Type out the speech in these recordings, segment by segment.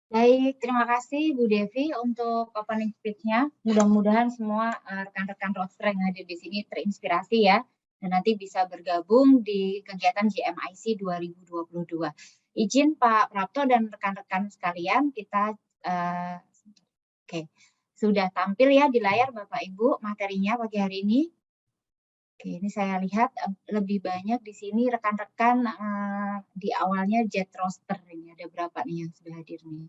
Baik, terima kasih Bu Devi untuk opening speech-nya. Mudah-mudahan semua rekan-rekan roster yang hadir di sini terinspirasi ya, dan nanti bisa bergabung di kegiatan GMIC 2022. Izin Pak Prapto dan rekan-rekan sekalian, kita oke, sudah tampil ya di layar Bapak Ibu materinya pagi hari ini. Oke, ini saya lihat lebih banyak di sini rekan-rekan di awalnya Jet Roster ini ada berapa nih yang sudah hadir nih.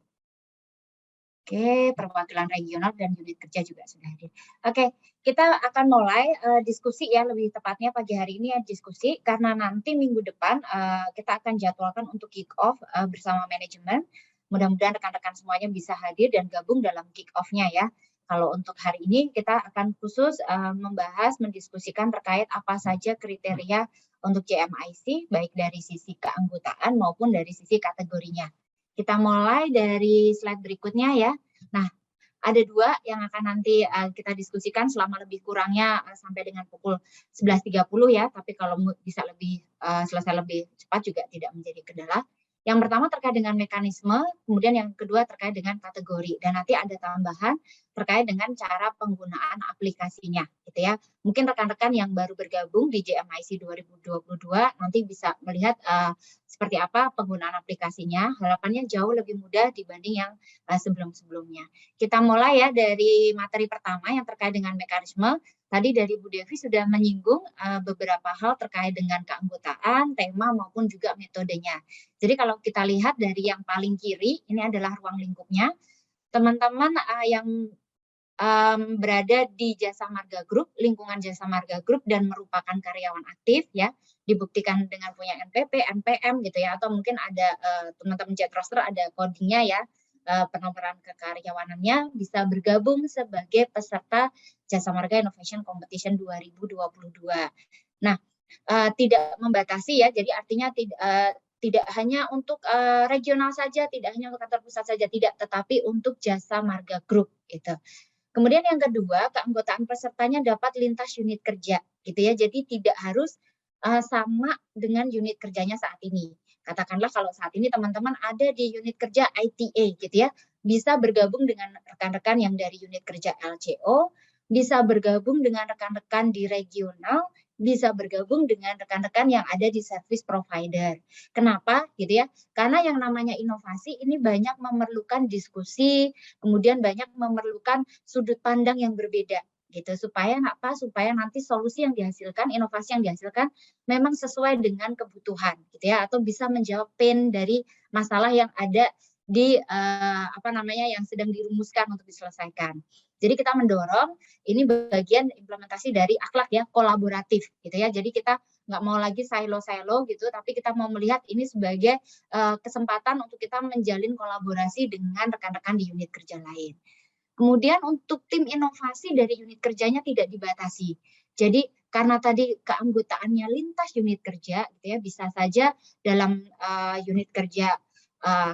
Oke, perwakilan regional dan unit kerja juga sudah hadir. Oke, kita akan mulai diskusi ya, lebih tepatnya pagi hari ini ya diskusi, karena nanti minggu depan kita akan jadwalkan untuk kick off bersama manajemen. Mudah-mudahan rekan-rekan semuanya bisa hadir dan gabung dalam kick off-nya ya. Kalau untuk hari ini kita akan khusus membahas, mendiskusikan terkait apa saja kriteria untuk JMIC, baik dari sisi keanggotaan maupun dari sisi kategorinya. Kita mulai dari slide berikutnya ya. Nah, ada dua yang akan nanti kita diskusikan selama lebih kurangnya sampai dengan pukul 11.30 ya, tapi kalau bisa lebih selesai lebih cepat juga tidak menjadi kendala. Yang pertama terkait dengan mekanisme, kemudian yang kedua terkait dengan kategori, dan nanti ada tambahan terkait dengan cara penggunaan aplikasinya, gitu ya. Mungkin rekan-rekan yang baru bergabung di JMIC 2022 nanti bisa melihat seperti apa penggunaan aplikasinya. Harapannya jauh lebih mudah dibanding yang sebelum-sebelumnya. Kita mulai ya dari materi pertama yang terkait dengan mekanisme. Tadi dari Bu Devi sudah menyinggung beberapa hal terkait dengan keanggotaan, tema maupun juga metodenya. Jadi kalau kita lihat dari yang paling kiri, ini adalah ruang lingkupnya. Teman-teman yang berada di Jasa Marga Group, lingkungan Jasa Marga Group dan merupakan karyawan aktif ya, dibuktikan dengan punya NPP, NPM gitu ya, atau mungkin ada teman-teman Jet Roster ada codingnya ya, penomoran kekaryawanannya bisa bergabung sebagai peserta Jasa Marga Innovation Competition 2022. Nah, tidak membatasi ya, jadi artinya tidak hanya untuk regional saja, tidak hanya untuk kantor pusat saja, tidak, tetapi untuk Jasa Marga Group gitu. Kemudian yang kedua, keanggotaan pesertanya dapat lintas unit kerja, gitu ya. Jadi tidak harus sama dengan unit kerjanya saat ini. Katakanlah kalau saat ini teman-teman ada di unit kerja ITA, gitu ya, bisa bergabung dengan rekan-rekan yang dari unit kerja LCO, bisa bergabung dengan rekan-rekan di regional, bisa bergabung dengan rekan-rekan yang ada di service provider. Kenapa? Gitu ya. Karena yang namanya inovasi ini banyak memerlukan diskusi, kemudian banyak memerlukan sudut pandang yang berbeda gitu supaya supaya nanti solusi yang dihasilkan, inovasi yang dihasilkan memang sesuai dengan kebutuhan gitu ya, atau bisa menjawab pain dari masalah yang ada di yang sedang dirumuskan untuk diselesaikan. Jadi kita mendorong ini bagian implementasi dari akhlak ya, kolaboratif gitu ya. Jadi kita nggak mau lagi silo-silo gitu, tapi kita mau melihat ini sebagai kesempatan untuk kita menjalin kolaborasi dengan rekan-rekan di unit kerja lain. Kemudian untuk tim inovasi dari unit kerjanya tidak dibatasi. Jadi karena tadi keanggotaannya lintas unit kerja, gitu ya, bisa saja dalam unit kerja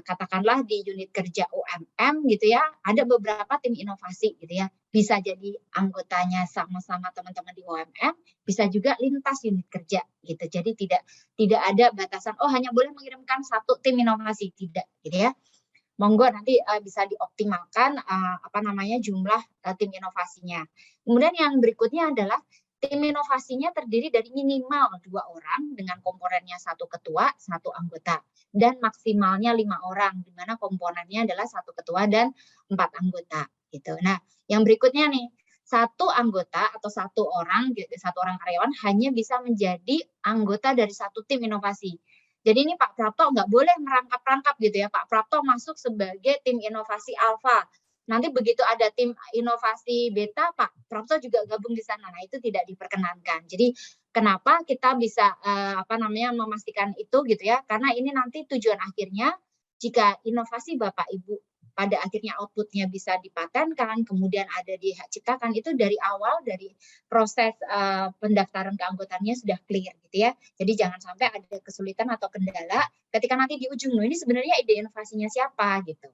katakanlah di unit kerja UMM gitu ya, ada beberapa tim inovasi gitu ya. Bisa jadi anggotanya sama-sama teman-teman di UMM, bisa juga lintas unit kerja gitu. Jadi tidak ada batasan oh hanya boleh mengirimkan satu tim inovasi, tidak gitu ya. Monggo nanti bisa dioptimalkan jumlah tim inovasinya. Kemudian yang berikutnya adalah tim inovasinya terdiri dari minimal 2 orang dengan komponennya 1 ketua, 1 anggota, dan maksimalnya 5 orang di mana komponennya adalah 1 ketua dan 4 anggota gitu. Nah, yang berikutnya nih, 1 anggota atau 1 orang karyawan hanya bisa menjadi anggota dari 1 tim inovasi. Jadi ini Pak Prapto nggak boleh merangkap-rangkap gitu ya. Pak Prapto masuk sebagai tim inovasi alfa. Nanti begitu ada tim inovasi beta, Pak Prapto juga gabung di sana. Nah, itu tidak diperkenankan. Jadi kenapa kita bisa memastikan itu gitu ya? Karena ini nanti tujuan akhirnya jika inovasi Bapak Ibu pada akhirnya outputnya bisa dipatenkan, kemudian ada di hak ciptakan, itu dari awal dari proses pendaftaran keanggotaannya sudah clear gitu ya. Jadi jangan sampai ada kesulitan atau kendala ketika nanti di ujung, ini sebenarnya ide inovasinya siapa gitu.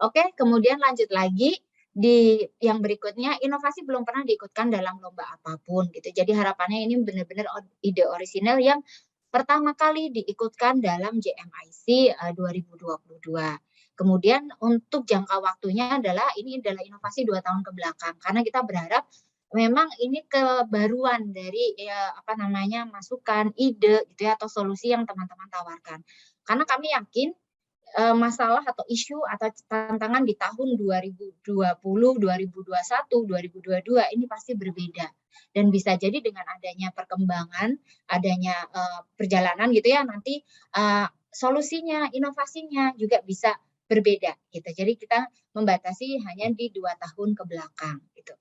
Oke, kemudian lanjut lagi di yang berikutnya, inovasi belum pernah diikutkan dalam lomba apapun gitu. Jadi harapannya ini benar-benar ide orisinal yang pertama kali diikutkan dalam JMIC 2022. Kemudian untuk jangka waktunya ini adalah inovasi 2 tahun ke belakang, karena kita berharap memang ini kebaruan dari masukan, ide gitu ya, atau solusi yang teman-teman tawarkan. Karena kami yakin masalah atau isu atau tantangan di tahun 2020, 2021, 2022 ini pasti berbeda. Dan bisa jadi dengan adanya perkembangan, adanya perjalanan gitu ya, nanti solusinya, inovasinya juga bisa berbeda gitu. Jadi kita membatasi hanya di 2 tahun ke belakang gitu.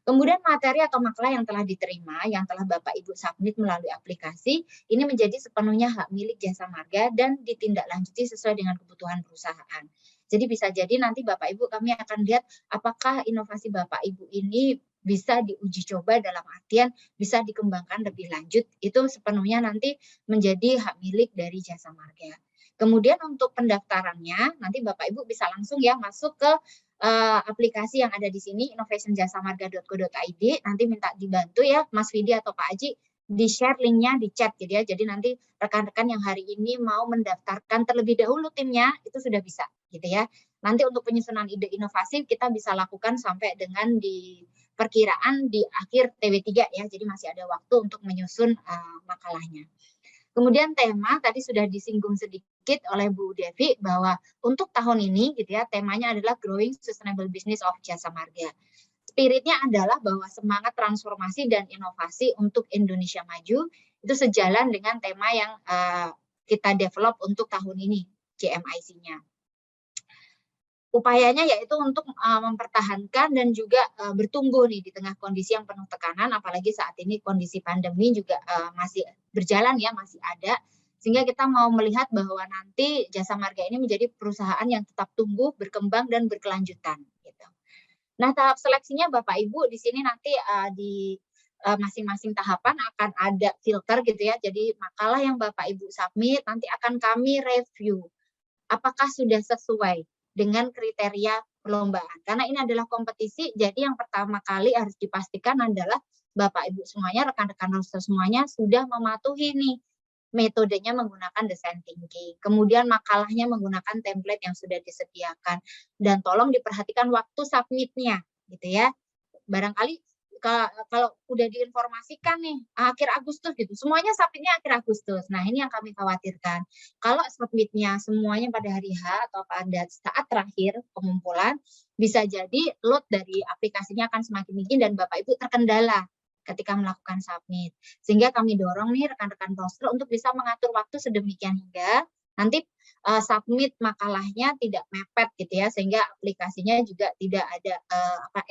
Kemudian materi atau makalah yang telah diterima, yang telah Bapak Ibu submit melalui aplikasi, ini menjadi sepenuhnya hak milik Jasa Marga dan ditindaklanjuti sesuai dengan kebutuhan perusahaan. Jadi bisa jadi nanti Bapak Ibu kami akan lihat apakah inovasi Bapak Ibu ini bisa diuji coba dalam artian bisa dikembangkan lebih lanjut, itu sepenuhnya nanti menjadi hak milik dari Jasa Marga. Kemudian untuk pendaftarannya, nanti Bapak Ibu bisa langsung ya masuk ke aplikasi yang ada di sini, innovationjasamarga.co.id, nanti minta dibantu ya Mas Widi atau Pak Aji, di-share linknya di chat gitu ya. Jadi nanti rekan-rekan yang hari ini mau mendaftarkan terlebih dahulu timnya, itu sudah bisa gitu ya. Nanti untuk penyusunan ide inovasi kita bisa lakukan sampai dengan di perkiraan di akhir TW3 ya, jadi masih ada waktu untuk menyusun makalahnya. Kemudian tema tadi sudah disinggung sedikit oleh Bu Devi bahwa untuk tahun ini gitu ya, temanya adalah Growing Sustainable Business of Jasa Marga. Spiritnya adalah bahwa semangat transformasi dan inovasi untuk Indonesia maju itu sejalan dengan tema yang kita develop untuk tahun ini, JMIC-nya. Upayanya yaitu untuk mempertahankan dan juga bertumbuh nih di tengah kondisi yang penuh tekanan, apalagi saat ini kondisi pandemi juga masih berjalan ya, masih ada, sehingga kita mau melihat bahwa nanti Jasa Marga ini menjadi perusahaan yang tetap tumbuh, berkembang dan berkelanjutan. Gitu. Nah, tahap seleksinya Bapak Ibu di sini nanti di masing-masing tahapan akan ada filter gitu ya. Jadi makalah yang Bapak Ibu submit nanti akan kami review apakah sudah sesuai dengan kriteria perlombaan. Karena ini adalah kompetisi, jadi yang pertama kali harus dipastikan adalah Bapak Ibu semuanya, rekan-rekan roster semuanya sudah mematuhi nih metodenya menggunakan design thinking. Kemudian makalahnya menggunakan template yang sudah disediakan. Dan tolong diperhatikan waktu submitnya gitu ya. Barangkali kalau udah diinformasikan nih akhir Agustus gitu, semuanya submitnya akhir Agustus. Nah ini yang kami khawatirkan. Kalau submitnya semuanya pada hari H atau pada saat terakhir pengumpulan, bisa jadi load dari aplikasinya akan semakin tinggi dan Bapak Ibu terkendala ketika melakukan submit. Sehingga kami dorong nih rekan-rekan roster untuk bisa mengatur waktu sedemikian hingga nanti submit makalahnya tidak mepet gitu ya, sehingga aplikasinya juga tidak ada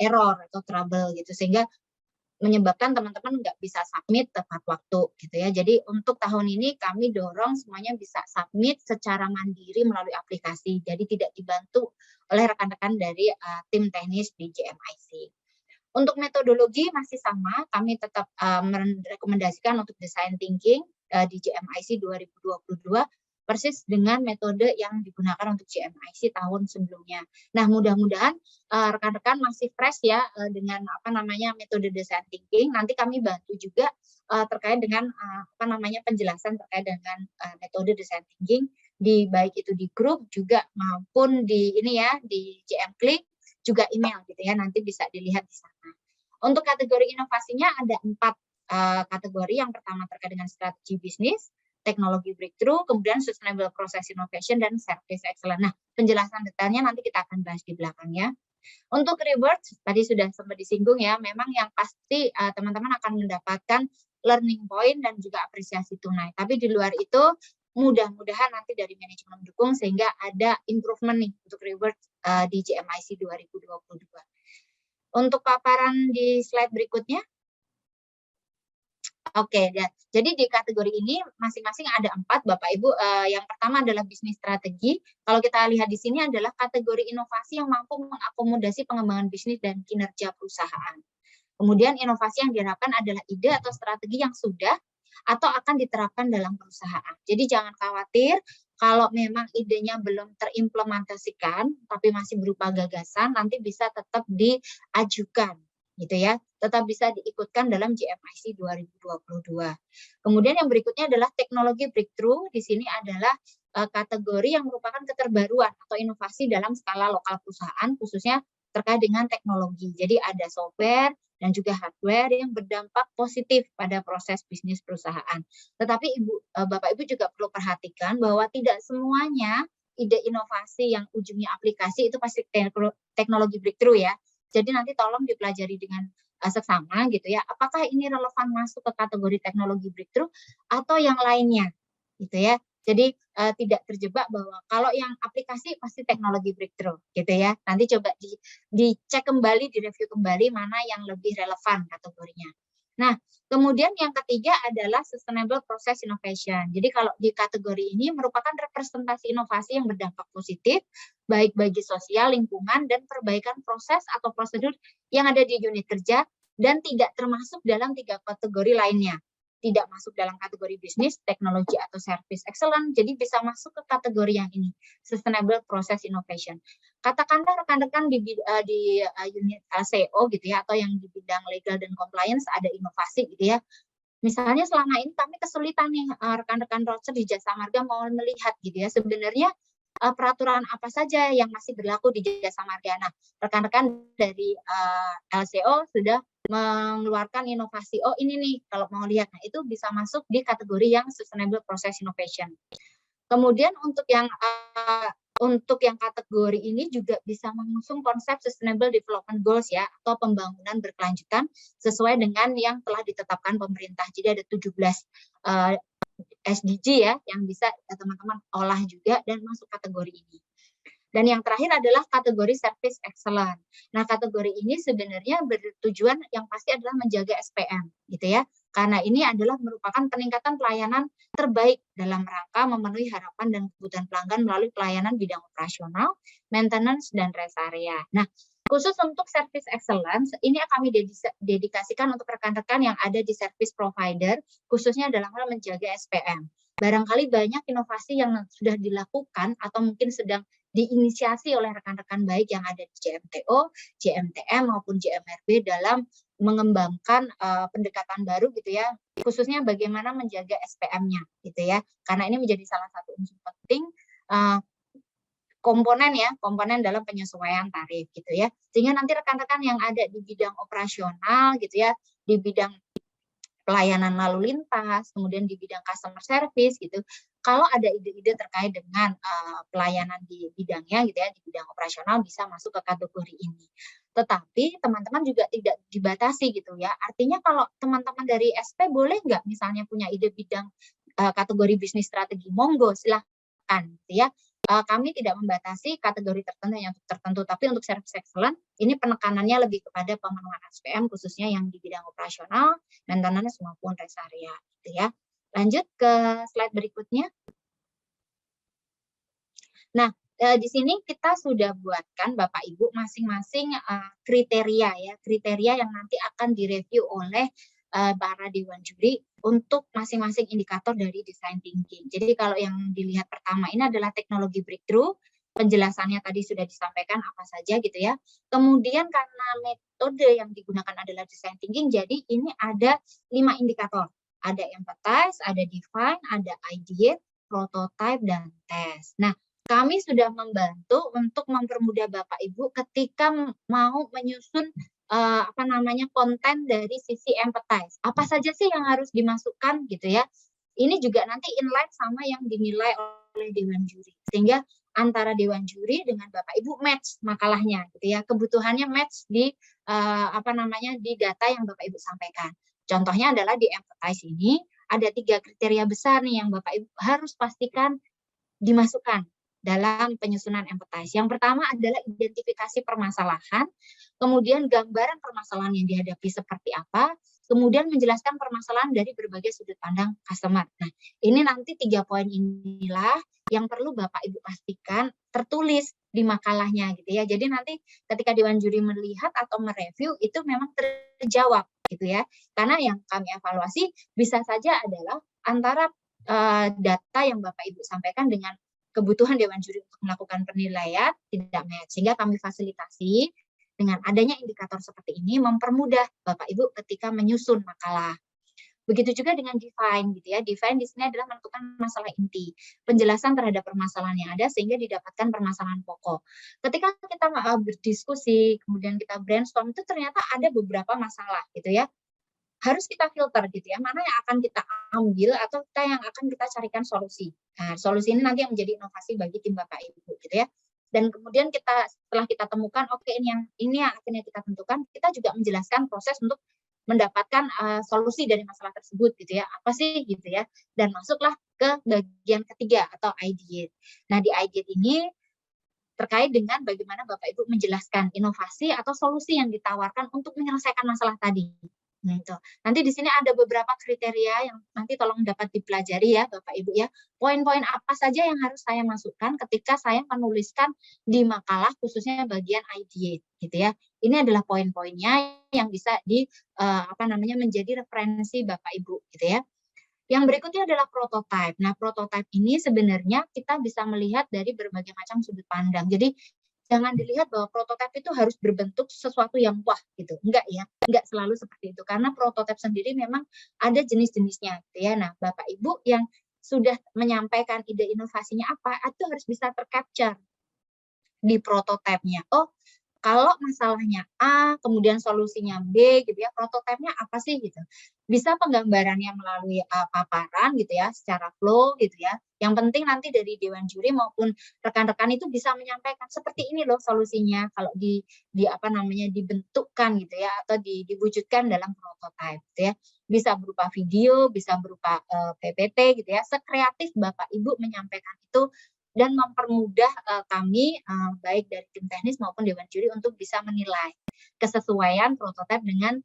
error atau trouble gitu, sehingga menyebabkan teman-teman nggak bisa submit tepat waktu gitu ya. Jadi untuk tahun ini kami dorong semuanya bisa submit secara mandiri melalui aplikasi. Jadi tidak dibantu oleh rekan-rekan dari tim teknis di JMIC. Untuk metodologi masih sama, kami tetap merekomendasikan untuk design thinking di JMIC 2022 persis dengan metode yang digunakan untuk JMIC tahun sebelumnya. Nah, mudah-mudahan rekan-rekan masih fresh ya dengan metode design thinking. Nanti kami bantu juga terkait dengan penjelasan terkait dengan metode design thinking di baik itu di grup juga maupun di JM Click juga email gitu ya, nanti bisa dilihat di sana. Untuk kategori inovasinya ada 4 kategori. Yang pertama terkait dengan strategi bisnis, teknologi breakthrough, kemudian sustainable process innovation, dan service excellence. Nah, penjelasan detailnya nanti kita akan bahas di belakangnya. Untuk reward, tadi sudah sempat disinggung ya, memang yang pasti teman-teman akan mendapatkan learning point dan juga apresiasi tunai. Tapi di luar itu, mudah-mudahan nanti dari manajemen mendukung sehingga ada improvement nih untuk reward di JMIC 2022. Untuk paparan di slide berikutnya. Oke, jadi di kategori ini masing-masing ada 4 Bapak Ibu. Yang pertama adalah bisnis strategi. Kalau kita lihat di sini adalah kategori inovasi yang mampu mengakomodasi pengembangan bisnis dan kinerja perusahaan. Kemudian inovasi yang diharapkan adalah ide atau strategi yang sudah atau akan diterapkan dalam perusahaan. Jadi jangan khawatir kalau memang idenya belum terimplementasikan tapi masih berupa gagasan, nanti bisa tetap diajukan gitu ya, tetap bisa diikutkan dalam JMIC 2022. Kemudian yang berikutnya adalah teknologi breakthrough. Di sini adalah kategori yang merupakan keterbaruan atau inovasi dalam skala lokal perusahaan, khususnya terkait dengan teknologi. Jadi ada software dan juga hardware yang berdampak positif pada proses bisnis perusahaan. Tetapi Bapak Ibu juga perlu perhatikan bahwa tidak semuanya ide inovasi yang ujungnya aplikasi itu pasti teknologi breakthrough ya. Jadi nanti tolong dipelajari dengan seksama gitu ya. Apakah ini relevan masuk ke kategori teknologi breakthrough atau yang lainnya gitu ya. Jadi tidak terjebak bahwa kalau yang aplikasi pasti teknologi breakthrough gitu ya. Nanti coba dicek kembali, direview kembali mana yang lebih relevan kategorinya. Nah, kemudian yang ketiga adalah sustainable process innovation. Jadi kalau di kategori ini merupakan representasi inovasi yang berdampak positif baik bagi sosial, lingkungan, dan perbaikan proses atau prosedur yang ada di unit kerja dan tidak termasuk dalam 3 kategori lainnya. Tidak masuk dalam kategori bisnis, teknologi, atau service excellent, jadi bisa masuk ke kategori yang ini, sustainable process innovation. Katakanlah rekan-rekan di unit LCO gitu ya, atau yang di bidang legal dan compliance ada inovasi gitu ya. Misalnya selama ini kami kesulitan nih rekan-rekan roadster di Jasa Marga mau melihat gitu ya, sebenarnya peraturan apa saja yang masih berlaku di Jasa Marga. Nah, rekan-rekan dari LCO sudah mengeluarkan inovasi. Oh ini nih kalau mau lihat, nah itu bisa masuk di kategori yang sustainable process innovation. Kemudian untuk yang kategori ini juga bisa mengusung konsep sustainable development goals ya, atau pembangunan berkelanjutan sesuai dengan yang telah ditetapkan pemerintah. Jadi ada 17 SDG ya yang bisa teman-teman olah juga dan masuk kategori ini. Dan yang terakhir adalah kategori service excellent. Nah, kategori ini sebenarnya bertujuan yang pasti adalah menjaga SPM gitu ya. Karena ini adalah merupakan peningkatan pelayanan terbaik dalam rangka memenuhi harapan dan kebutuhan pelanggan melalui pelayanan bidang operasional, maintenance, dan rest area. Nah, khusus untuk service excellence, ini kami dedikasikan untuk rekan-rekan yang ada di service provider, khususnya dalam hal menjaga SPM. Barangkali banyak inovasi yang sudah dilakukan atau mungkin sedang diinisiasi oleh rekan-rekan baik yang ada di JMTO, JMTM maupun JMRB dalam mengembangkan pendekatan baru gitu ya, khususnya bagaimana menjaga SPM-nya gitu ya, karena ini menjadi salah satu unsur penting komponen dalam penyesuaian tarif gitu ya, sehingga nanti rekan-rekan yang ada di bidang operasional gitu ya, di bidang pelayanan lalu lintas, kemudian di bidang customer service gitu. Kalau ada ide-ide terkait dengan pelayanan di bidangnya gitu ya, di bidang operasional bisa masuk ke kategori ini. Tetapi teman-teman juga tidak dibatasi gitu ya. Artinya kalau teman-teman dari SP boleh nggak misalnya punya ide bidang kategori bisnis strategi, monggo silahkan gitu ya. Kami tidak membatasi kategori tertentu, tapi untuk service excellent ini penekanannya lebih kepada pemenuhan SPM khususnya yang di bidang operasional, maintenance maupun rest area gitu ya. Lanjut ke slide berikutnya. Nah, di sini kita sudah buatkan Bapak Ibu masing-masing kriteria yang nanti akan direview oleh para dewan juri untuk masing-masing indikator dari design thinking. Jadi kalau yang dilihat pertama ini adalah teknologi breakthrough, penjelasannya tadi sudah disampaikan apa saja gitu ya. Kemudian karena metode yang digunakan adalah design thinking, jadi ini ada 5 indikator. Ada empathize, ada define, ada ideate, prototype, dan test. Nah, kami sudah membantu untuk mempermudah Bapak Ibu ketika mau menyusun konten dari sisi empathize. Apa saja sih yang harus dimasukkan gitu ya. Ini juga nanti inline sama yang dinilai oleh dewan juri. Sehingga antara dewan juri dengan Bapak Ibu match makalahnya gitu ya. Kebutuhannya match di di data yang Bapak Ibu sampaikan. Contohnya adalah di empathize ini ada 3 kriteria besar nih yang Bapak Ibu harus pastikan dimasukkan dalam penyusunan empathize. Yang pertama adalah identifikasi permasalahan, kemudian gambaran permasalahan yang dihadapi seperti apa, kemudian menjelaskan permasalahan dari berbagai sudut pandang customer. Nah, ini nanti 3 poin inilah yang perlu Bapak Ibu pastikan tertulis di makalahnya gitu ya. Jadi nanti ketika dewan juri melihat atau mereview itu memang terjawab gitu ya. Karena yang kami evaluasi bisa saja adalah antara data yang Bapak Ibu sampaikan dengan kebutuhan dewan juri untuk melakukan penilaian tidak match, sehingga kami fasilitasi dengan adanya indikator seperti ini mempermudah Bapak Ibu ketika menyusun makalah. Begitu juga dengan define gitu ya. Define di sini adalah menentukan masalah inti, penjelasan terhadap permasalahan yang ada sehingga didapatkan permasalahan pokok. Ketika kita berdiskusi, kemudian kita brainstorm itu ternyata ada beberapa masalah gitu ya. Harus kita filter gitu ya, mana yang akan kita ambil atau yang akan kita carikan solusi. Nah, solusi ini nanti yang menjadi inovasi bagi tim Bapak Ibu gitu ya. Dan kemudian setelah kita temukan, oke ini yang akhirnya kita tentukan, kita juga menjelaskan proses untuk mendapatkan solusi dari masalah tersebut gitu ya. Apa sih gitu ya. Dan masuklah ke bagian ketiga atau ideate. Nah, di ideate ini terkait dengan bagaimana Bapak Ibu menjelaskan inovasi atau solusi yang ditawarkan untuk menyelesaikan masalah tadi. Nah, itu. Nanti di sini ada beberapa kriteria yang nanti tolong dapat dipelajari ya Bapak Ibu ya. Poin-poin apa saja yang harus saya masukkan ketika saya menuliskan di makalah khususnya bagian ideate gitu ya. Ini adalah poin-poinnya yang bisa menjadi referensi Bapak Ibu gitu ya. Yang berikutnya adalah prototype. Nah, prototype ini sebenarnya kita bisa melihat dari berbagai macam sudut pandang. Jadi, jangan dilihat bahwa prototype itu harus berbentuk sesuatu yang wah gitu. Enggak ya, enggak selalu seperti itu. Karena prototype sendiri memang ada jenis-jenisnya gitu ya. Nah, Bapak Ibu yang sudah menyampaikan ide inovasinya apa, itu harus bisa tercapture di prototipenya. Oh, kalau masalahnya A, kemudian solusinya B gitu ya, prototipenya apa sih gitu. Bisa penggambarannya melalui paparan gitu ya, secara flow gitu ya. Yang penting nanti dari dewan juri maupun rekan-rekan itu bisa menyampaikan seperti ini loh solusinya kalau dibentukkan gitu ya atau diwujudkan dalam prototipe gitu ya. Bisa berupa video, bisa berupa PPT gitu ya. Sekreatif Bapak Ibu menyampaikan itu dan mempermudah kami baik dari tim teknis maupun dewan juri untuk bisa menilai kesesuaian prototipe dengan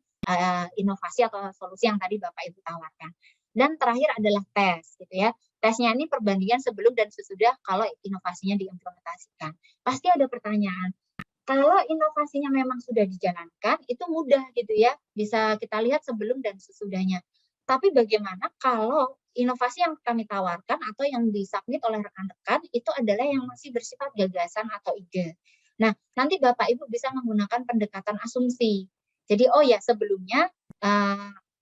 inovasi atau solusi yang tadi Bapak Ibu tawarkan. Dan terakhir adalah tes gitu ya. Tesnya ini perbandingan sebelum dan sesudah kalau inovasinya diimplementasikan. Pasti ada pertanyaan. Kalau inovasinya memang sudah dijalankan, itu mudah gitu ya. Bisa kita lihat sebelum dan sesudahnya. Tapi bagaimana kalau inovasi yang kami tawarkan atau yang disubmit oleh rekan-rekan itu adalah yang masih bersifat gagasan atau ide. Nah, nanti Bapak Ibu bisa menggunakan pendekatan asumsi. Jadi, oh ya sebelumnya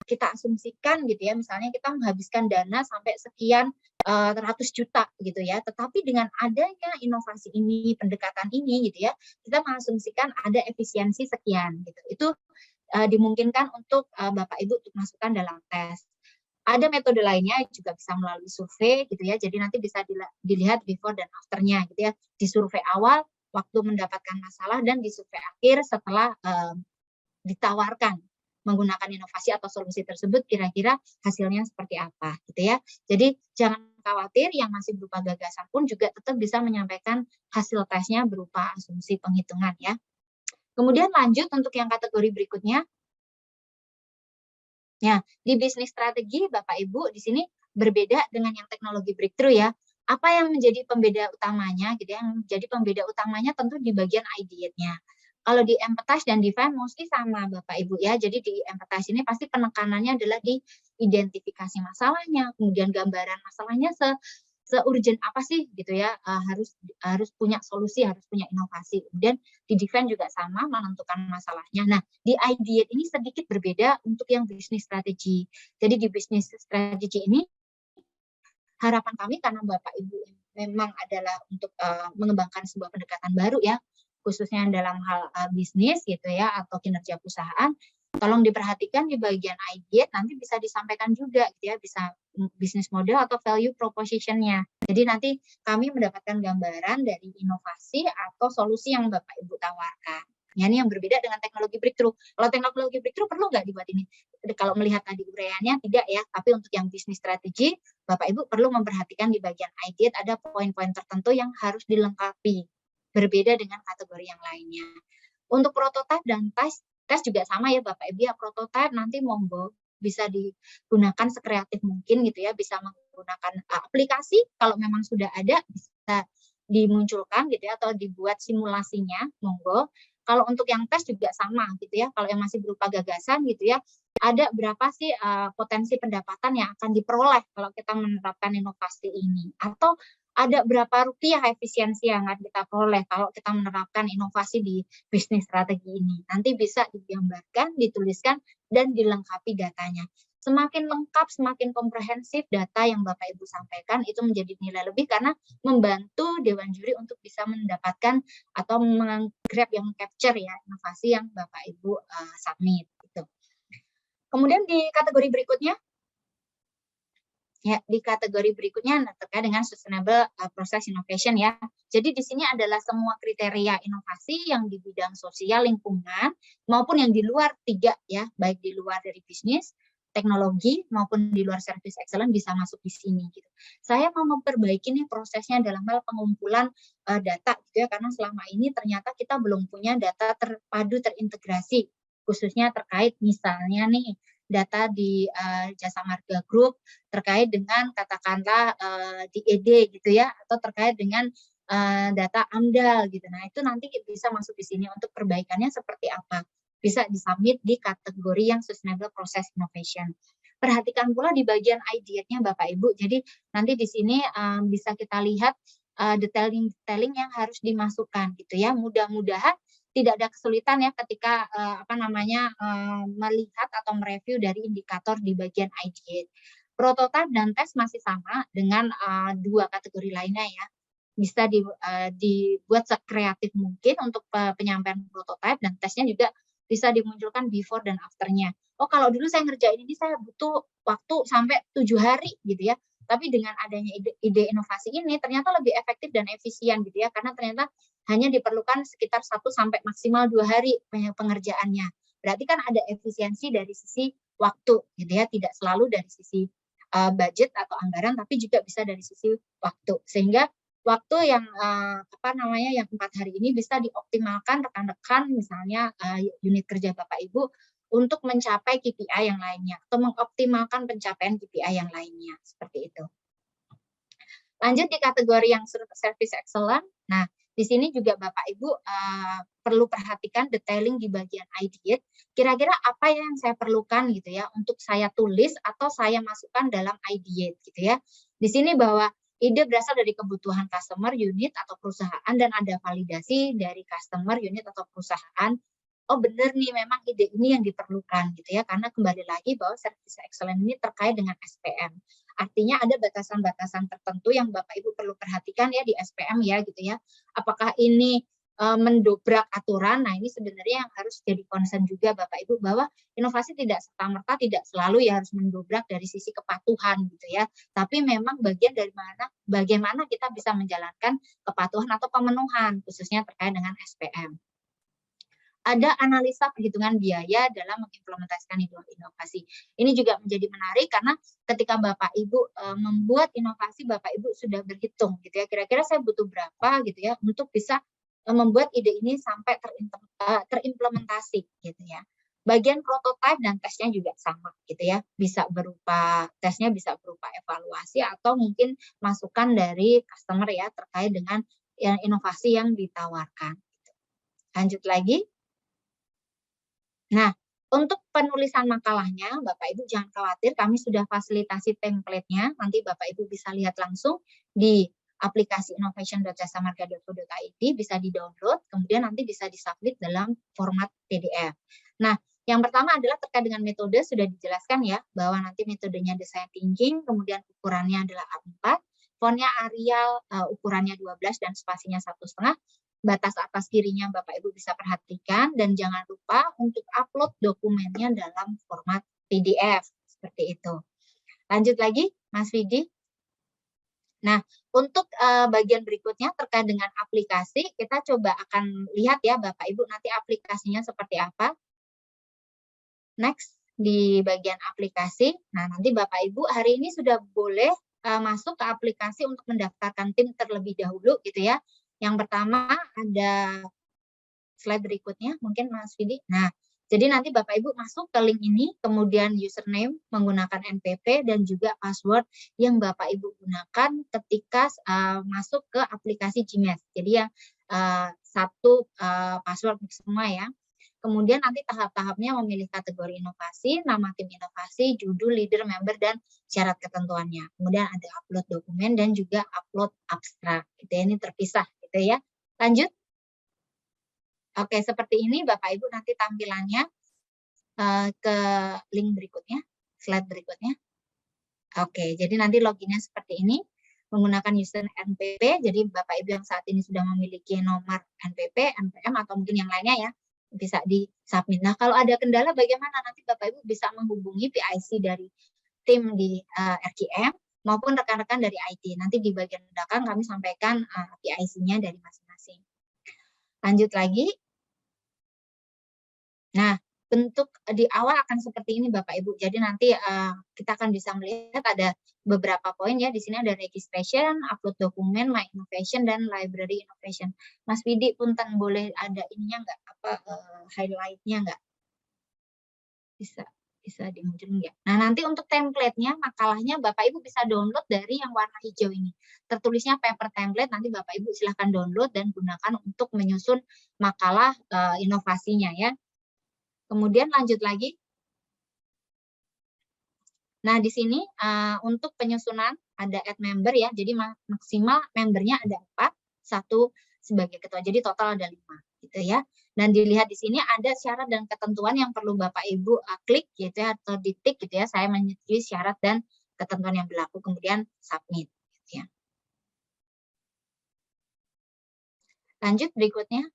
kita asumsikan gitu ya, misalnya kita menghabiskan dana sampai sekian ratus juta gitu ya. Tetapi dengan adanya inovasi ini, pendekatan ini gitu ya, kita mengasumsikan ada efisiensi sekian gitu. Itu dimungkinkan untuk Bapak Ibu untuk masukkan dalam tes. Ada metode lainnya juga bisa melalui survei gitu ya. Jadi nanti bisa dilihat before dan after-nya gitu ya. Di survei awal waktu mendapatkan masalah dan di survei akhir setelah ditawarkan menggunakan inovasi atau solusi tersebut kira-kira hasilnya seperti apa gitu ya. Jadi jangan khawatir yang masih berupa gagasan pun juga tetap bisa menyampaikan hasil tesnya berupa asumsi penghitungan ya. Kemudian lanjut untuk yang kategori berikutnya. Ya, di bisnis strategi Bapak Ibu di sini berbeda dengan yang teknologi breakthrough ya. Apa yang menjadi pembeda utamanya gitu ya? Yang menjadi pembeda utamanya tentu di bagian ideate-nya. Kalau di empathize dan define mostly sama Bapak Ibu ya. Jadi di empathize ini pasti penekanannya adalah di identifikasi masalahnya, kemudian gambaran masalahnya se-urgent apa sih gitu ya, harus punya solusi, harus punya inovasi. Kemudian di define juga sama menentukan masalahnya. Nah, di ideate ini sedikit berbeda untuk yang bisnis strategi. Jadi di bisnis strategi ini harapan kami karena Bapak Ibu memang adalah untuk mengembangkan sebuah pendekatan baru ya, khususnya dalam hal bisnis gitu ya atau kinerja perusahaan, tolong diperhatikan di bagian ideate nanti bisa disampaikan juga gitu ya, bisa bisnis model atau value proposition-nya. Jadi nanti kami mendapatkan gambaran dari inovasi atau solusi yang Bapak Ibu tawarkan. Ya, ini yang berbeda dengan teknologi breakthrough. Kalau teknologi breakthrough perlu nggak dibuat ini? Kalau melihat tadi uraiannya tidak ya, tapi untuk yang bisnis strategi, Bapak Ibu perlu memperhatikan di bagian ideate ada poin-poin tertentu yang harus dilengkapi. Berbeda dengan kategori yang lainnya. Untuk prototype dan tes juga sama ya Bapak Ibu ya, prototype nanti monggo bisa digunakan sekreatif mungkin gitu ya, bisa menggunakan aplikasi kalau memang sudah ada bisa dimunculkan gitu ya atau dibuat simulasinya monggo. Kalau untuk yang tes juga sama gitu ya, kalau yang masih berupa gagasan gitu ya, ada berapa sih potensi pendapatan yang akan diperoleh kalau kita menerapkan inovasi ini atau ada berapa rupiah efisiensi yang akan kita peroleh kalau kita menerapkan inovasi di bisnis strategi ini. Nanti bisa digambarkan, dituliskan, dan dilengkapi datanya. Semakin lengkap, semakin komprehensif data yang Bapak Ibu sampaikan itu menjadi nilai lebih karena membantu Dewan Juri untuk bisa mendapatkan atau meng-grab yang capture ya inovasi yang Bapak Ibu submit gitu. Kemudian di kategori berikutnya ya, di kategori berikutnya terkait dengan sustainable process innovation ya. Jadi di sini adalah semua kriteria inovasi yang di bidang sosial lingkungan maupun yang di luar tiga ya, baik di luar dari bisnis, teknologi maupun di luar service excellence bisa masuk di sini gitu. Saya mau memperbaiki nih prosesnya dalam hal pengumpulan data gitu ya, karena selama ini ternyata kita belum punya data terpadu terintegrasi khususnya terkait misalnya nih data di Jasa Marga Group terkait dengan katakanlah di ED gitu ya, atau terkait dengan data AMDAL gitu. Nah itu nanti bisa masuk di sini untuk perbaikannya seperti apa. Bisa disubmit di kategori yang Sustainable Process Innovation. Perhatikan pula di bagian IDEA-nya Bapak Ibu. Jadi nanti di sini bisa kita lihat detailing yang harus dimasukkan gitu ya. Mudah-mudahan tidak ada kesulitan ya ketika melihat atau mereview dari indikator di bagian IDEA. Prototipe dan tes masih sama dengan dua kategori lainnya ya. Bisa dibuat sekreatif mungkin untuk penyampaian prototipe dan tesnya juga bisa dimunculkan before dan afternya. Oh kalau dulu saya ngerjain ini saya butuh waktu sampai 7 hari gitu ya. Tapi dengan adanya ide inovasi ini ternyata lebih efektif dan efisien gitu ya. Karena ternyata hanya diperlukan sekitar 1 sampai maksimal 2 hari pengerjaannya. Berarti kan ada efisiensi dari sisi waktu gitu ya, tidak selalu dari sisi budget atau anggaran, tapi juga bisa dari sisi waktu. Sehingga waktu yang yang 4 hari ini bisa dioptimalkan rekan-rekan misalnya unit kerja Bapak Ibu untuk mencapai KPI yang lainnya atau mengoptimalkan pencapaian KPI yang lainnya seperti itu. Lanjut di kategori yang service excellent. Nah, di sini juga Bapak Ibu perlu perhatikan detailing di bagian IDEA. Kira-kira apa yang saya perlukan gitu ya untuk saya tulis atau saya masukkan dalam IDEA gitu ya. Di sini bahwa ide berasal dari kebutuhan customer, unit atau perusahaan dan ada validasi dari customer, unit atau perusahaan. Oh benar nih memang ide ini yang diperlukan gitu ya, karena kembali lagi bahwa service excellence ini terkait dengan SPM. Artinya ada batasan-batasan tertentu yang Bapak Ibu perlu perhatikan ya di SPM ya gitu ya. Apakah ini mendobrak aturan? Nah ini sebenarnya yang harus jadi concern juga Bapak Ibu bahwa inovasi tidak serta-merta tidak selalu ya harus mendobrak dari sisi kepatuhan gitu ya. Tapi memang bagian dari bagaimana kita bisa menjalankan kepatuhan atau pemenuhan khususnya terkait dengan SPM. Ada analisa perhitungan biaya dalam mengimplementasikan inovasi. Ini juga menjadi menarik karena ketika Bapak Ibu membuat inovasi, Bapak Ibu sudah berhitung gitu ya. Kira-kira saya butuh berapa gitu ya untuk bisa membuat ide ini sampai terimplementasi gitu ya. Bagian prototipe dan tesnya juga sama gitu ya. Tesnya bisa berupa evaluasi atau mungkin masukan dari customer ya terkait dengan inovasi yang ditawarkan. Lanjut lagi. Nah, untuk penulisan makalahnya, Bapak Ibu jangan khawatir, kami sudah fasilitasi template-nya. Nanti Bapak Ibu bisa lihat langsung di aplikasi innovation.jasamarga.co.id, bisa di-download, kemudian nanti bisa disubmit dalam format PDF. Nah, yang pertama adalah terkait dengan metode, sudah dijelaskan ya, bahwa nanti metodenya design thinking, kemudian ukurannya adalah A4, fontnya Arial, ukurannya 12 dan spasinya 1,5. Batas atas kirinya Bapak Ibu bisa perhatikan dan jangan lupa untuk upload dokumennya dalam format PDF seperti itu. Lanjut lagi Mas Widi. Nah, untuk bagian berikutnya terkait dengan aplikasi, kita coba akan lihat ya Bapak Ibu nanti aplikasinya seperti apa. Next di bagian aplikasi. Nah, nanti Bapak Ibu hari ini sudah boleh masuk ke aplikasi untuk mendaftarkan tim terlebih dahulu gitu ya. Yang pertama ada slide berikutnya, mungkin Mas Widi. Nah, jadi nanti Bapak Ibu masuk ke link ini, kemudian username menggunakan NPP dan juga password yang Bapak Ibu gunakan ketika masuk ke aplikasi GMS. Jadi yang satu password semua ya. Kemudian nanti tahap-tahapnya memilih kategori inovasi, nama tim inovasi, judul, leader, member, dan syarat ketentuannya. Kemudian ada upload dokumen dan juga upload abstrak. Gitu ya, ini terpisah gitu ya. Lanjut. Oke, seperti ini Bapak Ibu nanti tampilannya ke link berikutnya. Slide berikutnya. Oke, jadi nanti loginnya seperti ini, menggunakan user NPP. Jadi Bapak Ibu yang saat ini sudah memiliki nomor NPP, NPM, atau mungkin yang lainnya ya, bisa di-submit. Nah, kalau ada kendala bagaimana? Nanti Bapak Ibu bisa menghubungi PIC dari tim di RQM maupun rekan-rekan dari IT. Nanti di bagian belakang kami sampaikan PIC-nya dari masing-masing. Lanjut lagi. Nah, bentuk di awal akan seperti ini Bapak Ibu. Jadi nanti kita akan bisa melihat ada beberapa poin ya. Di sini ada registration, upload dokumen, my innovation, dan library innovation. Mas Widi, punten boleh ada ininya nggak? Highlight-nya nggak? Bisa dimunculin ya. Nah, nanti untuk template-nya, makalahnya Bapak Ibu bisa download dari yang warna hijau ini. Tertulisnya paper template, nanti Bapak Ibu silahkan download dan gunakan untuk menyusun makalah inovasinya ya. Kemudian lanjut lagi. Nah, di sini untuk penyusunan ada add member ya. Jadi maksimal membernya ada 4, 1 sebagai ketua. Jadi total ada 5 gitu ya. Dan dilihat di sini ada syarat dan ketentuan yang perlu Bapak Ibu klik gitu ya, atau ditik gitu ya. Saya menyetujui syarat dan ketentuan yang berlaku, kemudian submit gitu ya. Lanjut berikutnya.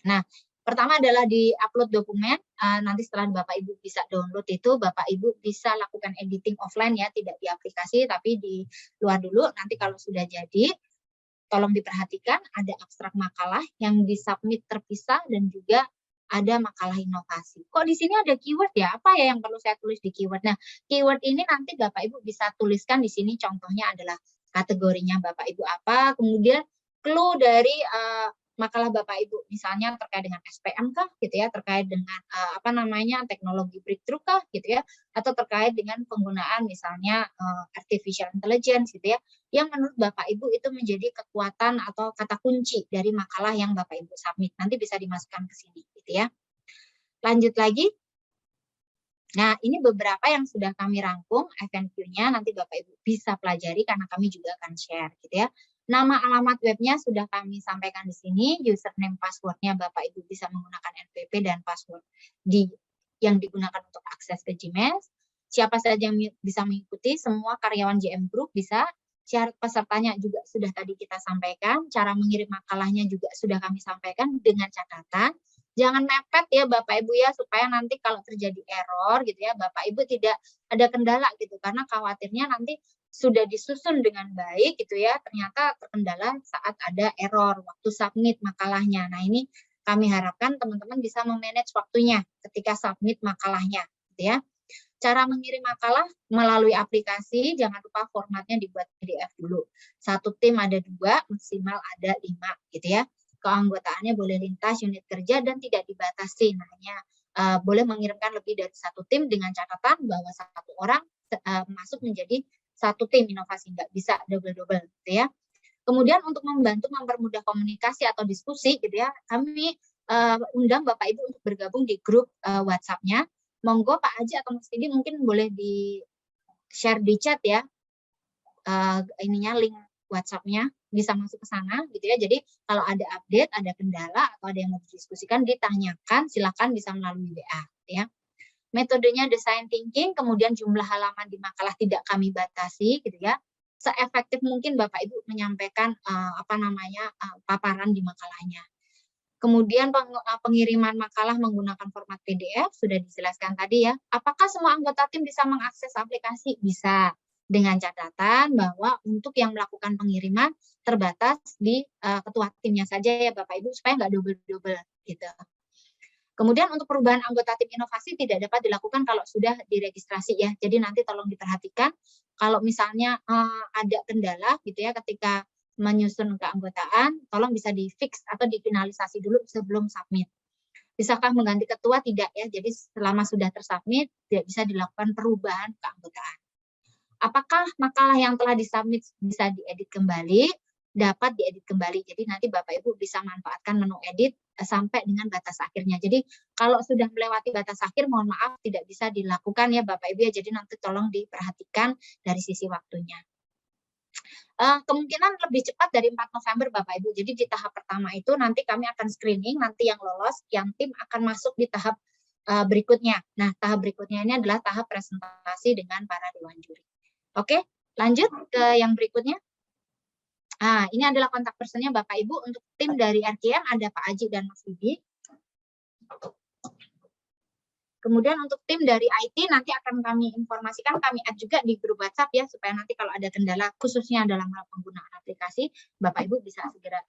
Nah, pertama adalah di upload dokumen. Nanti setelah Bapak Ibu bisa download itu, Bapak Ibu bisa lakukan editing offline ya, tidak di aplikasi tapi di luar dulu. Nanti kalau sudah jadi, tolong diperhatikan ada abstrak makalah yang disubmit terpisah dan juga ada makalah inovasi. Kok di sini ada keyword ya? Apa ya yang perlu saya tulis di keyword? Nah, keyword ini nanti Bapak Ibu bisa tuliskan di sini. Contohnya adalah kategorinya Bapak Ibu apa, kemudian clue dari makalah Bapak Ibu, misalnya terkait dengan SPM kah, gitu ya, terkait dengan teknologi breakthrough kah, gitu ya, atau terkait dengan penggunaan misalnya artificial intelligence, gitu ya, yang menurut Bapak Ibu itu menjadi kekuatan atau kata kunci dari makalah yang Bapak Ibu submit. Nanti bisa dimasukkan ke sini, gitu ya. Lanjut lagi. Nah, ini beberapa yang sudah kami rangkum FNQ-nya, nanti Bapak Ibu bisa pelajari karena kami juga akan share, gitu ya. Nama alamat webnya sudah kami sampaikan di sini, username passwordnya Bapak Ibu bisa menggunakan NPP dan password yang digunakan untuk akses ke Gmail. Siapa saja yang bisa mengikuti, semua karyawan JM Group bisa. Syarat pesertanya juga sudah tadi kita sampaikan, cara mengirim makalahnya juga sudah kami sampaikan dengan catatan. Jangan mepet ya Bapak Ibu ya, supaya nanti kalau terjadi error gitu ya, Bapak Ibu tidak ada kendala gitu, karena khawatirnya nanti sudah disusun dengan baik gitu ya, ternyata terkendala saat ada error waktu submit makalahnya. Nah, ini kami harapkan teman-teman bisa memanage waktunya ketika submit makalahnya gitu ya. Cara mengirim makalah melalui aplikasi, jangan lupa formatnya dibuat PDF dulu. Satu tim ada 2, maksimal ada 5 gitu ya. Keanggotaannya boleh lintas unit kerja dan tidak dibatasi. Nah, hanya boleh mengirimkan lebih dari 1 tim dengan catatan bahwa 1 orang masuk menjadi 1 tim inovasi, nggak bisa double-double gitu ya. Kemudian untuk membantu mempermudah komunikasi atau diskusi gitu ya, kami undang Bapak Ibu untuk bergabung di grup WhatsApp-nya. Monggo Pak Haji atau Mas Didi mungkin boleh di-share di chat ya, link WhatsApp-nya bisa masuk ke sana gitu ya. Jadi kalau ada update, ada kendala atau ada yang mau didiskusikan, ditanyakan, silakan bisa melalui WA gitu ya. Metodenya design thinking, kemudian jumlah halaman di makalah tidak kami batasi gitu ya. Seefektif mungkin Bapak Ibu menyampaikan paparan di makalahnya. Kemudian pengiriman makalah menggunakan format PDF sudah dijelaskan tadi ya. Apakah semua anggota tim bisa mengakses aplikasi? Bisa, dengan catatan bahwa untuk yang melakukan pengiriman terbatas di ketua timnya saja ya Bapak Ibu, supaya nggak double-double gitu. Kemudian untuk perubahan anggota tim inovasi tidak dapat dilakukan kalau sudah diregistrasi ya. Jadi nanti tolong diperhatikan kalau misalnya ada kendala gitu ya ketika menyusun keanggotaan, tolong bisa di-fix atau difinalisasi dulu sebelum submit. Bisakah mengganti ketua? Tidak ya. Jadi selama sudah tersubmit tidak bisa dilakukan perubahan keanggotaan. Apakah makalah yang telah disubmit bisa diedit kembali? Dapat diedit kembali. Jadi nanti Bapak Ibu bisa manfaatkan menu edit sampai dengan batas akhirnya. Jadi kalau sudah melewati batas akhir, mohon maaf tidak bisa dilakukan ya Bapak Ibu ya. Jadi nanti tolong diperhatikan dari sisi waktunya. Kemungkinan lebih cepat dari 4 November Bapak Ibu. Jadi di tahap pertama itu nanti kami akan screening, nanti yang lolos, yang tim akan masuk di tahap berikutnya. Nah, tahap berikutnya ini adalah tahap presentasi dengan para dewan juri. Oke, lanjut ke yang berikutnya. Nah, ini adalah kontak personnya Bapak Ibu. Untuk tim dari RKM ada Pak Aji dan Mas Bibi. Kemudian untuk tim dari IT nanti akan kami informasikan, kami add juga di grup WhatsApp ya, supaya nanti kalau ada kendala khususnya dalam hal penggunaan aplikasi, Bapak Ibu bisa segera